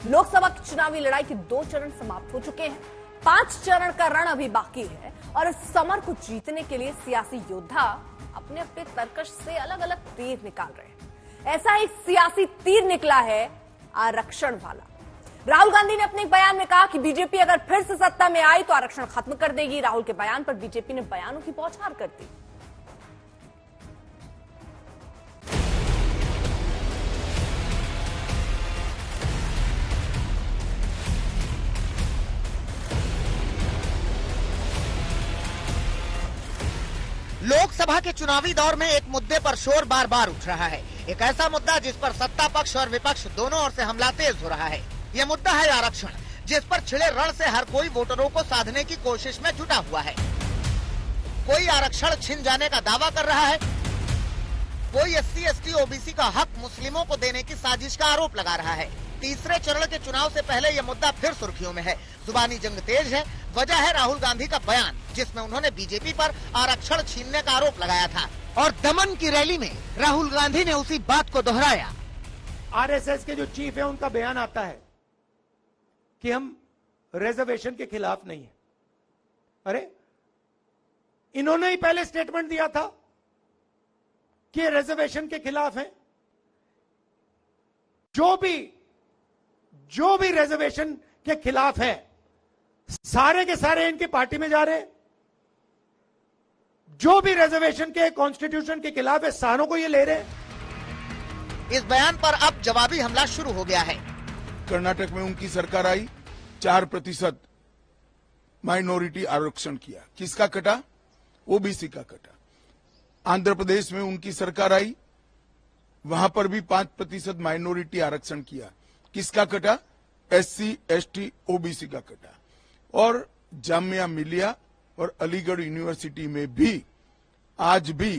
लोकसभा की चुनावी लड़ाई के 2 चरण समाप्त हो चुके हैं। 5 चरण का रण अभी बाकी है और इस समर को जीतने के लिए सियासी योद्धा अपने अपने तरकश से अलग अलग तीर निकाल रहे हैं। ऐसा एक सियासी तीर निकला है आरक्षण वाला। राहुल गांधी ने अपने बयान में कहा कि बीजेपी अगर फिर से सत्ता में आई तो आरक्षण खत्म कर देगी। राहुल के बयान पर बीजेपी ने बयानों की बौछार कर दी। लोकसभा के चुनावी दौर में एक मुद्दे पर शोर बार बार उठ रहा है। एक ऐसा मुद्दा जिस पर सत्ता पक्ष और विपक्ष दोनों ओर से हमला तेज हो रहा है। ये मुद्दा है आरक्षण, जिस पर छिड़े रण से हर कोई वोटरों को साधने की कोशिश में जुटा हुआ है। कोई आरक्षण छिन जाने का दावा कर रहा है, कोई SC, ST, OBC का हक मुस्लिमों को देने की साजिश का आरोप लगा रहा है। तीसरे चरण के चुनाव से पहले यह मुद्दा फिर सुर्खियों में है। जुबानी जंग तेज है। वजह है राहुल गांधी का बयान, जिसमें उन्होंने बीजेपी पर आरक्षण छीनने का आरोप लगाया था और दमन की रैली में राहुल गांधी ने उसी बात को दोहराया। RSS के जो चीफ है उनका बयान आता है कि हम रिजर्वेशन के खिलाफ नहीं है। अरे इन्होंने ही पहले स्टेटमेंट दिया था कि रिजर्वेशन के खिलाफ है। जो भी रिजर्वेशन के खिलाफ है सारे के सारे इनकी पार्टी में जा रहे हैं। जो भी रिजर्वेशन के कॉन्स्टिट्यूशन के खिलाफ है सारों को ये ले रहे हैं। इस बयान पर अब जवाबी हमला शुरू हो गया है। कर्नाटक में उनकी सरकार आई, 4% माइनॉरिटी आरक्षण किया। किसका कटा? OBC का कटा। आंध्र प्रदेश में उनकी सरकार आई, वहां पर भी 5% माइनॉरिटी आरक्षण किया। किसका कटा? SC, ST, OBC का कटा। और जामिया मिलिया और अलीगढ़ यूनिवर्सिटी में भी आज भी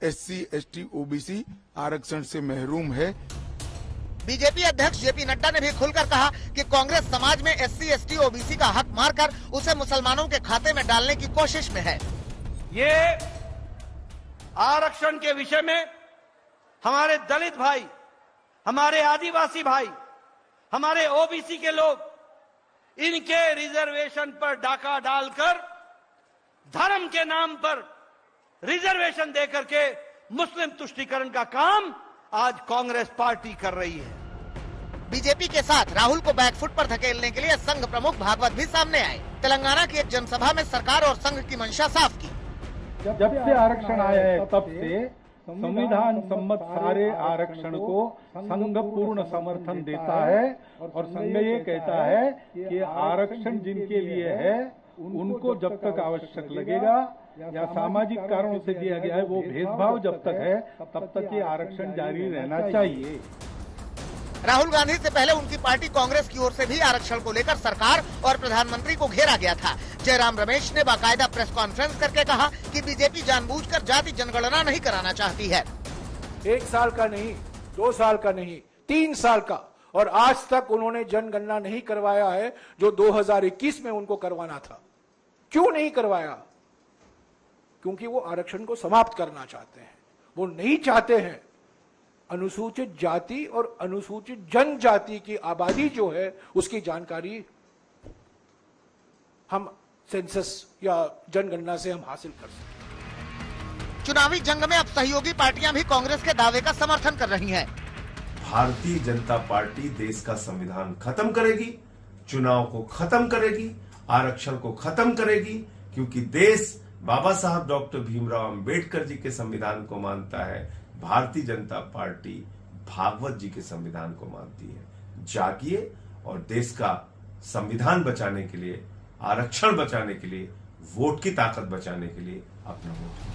SC, ST, OBC आरक्षण से महरूम है। बीजेपी अध्यक्ष JP नड्डा ने भी खुलकर कहा कि कांग्रेस समाज में SC, ST, OBC का हक मारकर उसे मुसलमानों के खाते में डालने की कोशिश में है। ये आरक्षण के विषय में हमारे दलित भाई, हमारे आदिवासी भाई, हमारे OBC के लोग इनके रिजर्वेशन पर डाका डालकर धर्म के नाम पर रिजर्वेशन देकर के मुस्लिम तुष्टीकरण का काम आज कांग्रेस पार्टी कर रही है। बीजेपी के साथ राहुल को बैकफुट पर धकेलने के लिए संघ प्रमुख भागवत भी सामने आए। तेलंगाना की एक जनसभा में सरकार और संघ की मंशा साफ की। जब से आरक्षण आया है तब से संविधान सम्मत सारे आरक्षण को संघ पूर्ण समर्थन देता है और संघ ये कहता है कि आरक्षण जिनके लिए है उनको जब तक आवश्यक लगेगा या सामाजिक कारणों से दिया गया है वो भेदभाव जब तक है तब तक ये आरक्षण जारी रहना चाहिए। राहुल गांधी से पहले उनकी पार्टी कांग्रेस की ओर से भी आरक्षण को लेकर सरकार और प्रधानमंत्री को घेरा गया था। जयराम रमेश ने बाकायदा प्रेस कॉन्फ्रेंस करके कहा कि बीजेपी जानबूझकर जाति जनगणना नहीं कराना चाहती है। 1 साल का नहीं, 2 साल का नहीं, 3 साल का, और आज तक उन्होंने जनगणना नहीं करवाया है जो 2021 में उनको करवाना था। क्यों नहीं करवाया? क्योंकि वो आरक्षण को समाप्त करना चाहते हैं। वो नहीं चाहते हैं अनुसूचित जाति और अनुसूचित जनजाति की आबादी जो है उसकी जानकारी हम सेंसस या जनगणना से हम हासिल कर सकते। चुनावी जंग में अब सहयोगी पार्टियां भी कांग्रेस के दावे का समर्थन कर रही हैं। भारतीय जनता पार्टी देश का संविधान खत्म करेगी, चुनाव को खत्म करेगी, आरक्षण को खत्म करेगी, क्योंकि देश बाबा साहब डॉक्टर भीमराव अंबेडकर जी के संविधान को मानता है। भारतीय जनता पार्टी भागवत जी के संविधान को मानती है। जागिए और देश का संविधान बचाने के लिए, आरक्षण बचाने के लिए, वोट की ताकत बचाने के लिए अपना वोट।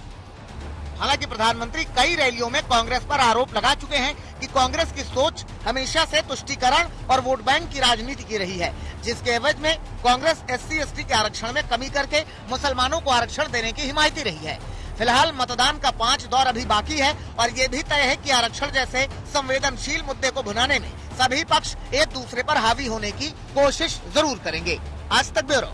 हालांकि प्रधानमंत्री कई रैलियों में कांग्रेस पर आरोप लगा चुके हैं कि कांग्रेस की सोच हमेशा से तुष्टीकरण और वोट बैंक की राजनीति की रही है, जिसके एवज में कांग्रेस SC, ST के आरक्षण में कमी करके मुसलमानों को आरक्षण देने की हिमायती रही है। फिलहाल मतदान का 5 दौर अभी बाकी है और ये भी तय है कि आरक्षण जैसे संवेदनशील मुद्दे को भुनाने में सभी पक्ष एक दूसरे पर हावी होने की कोशिश जरूर करेंगे। आज तक ब्यूरो।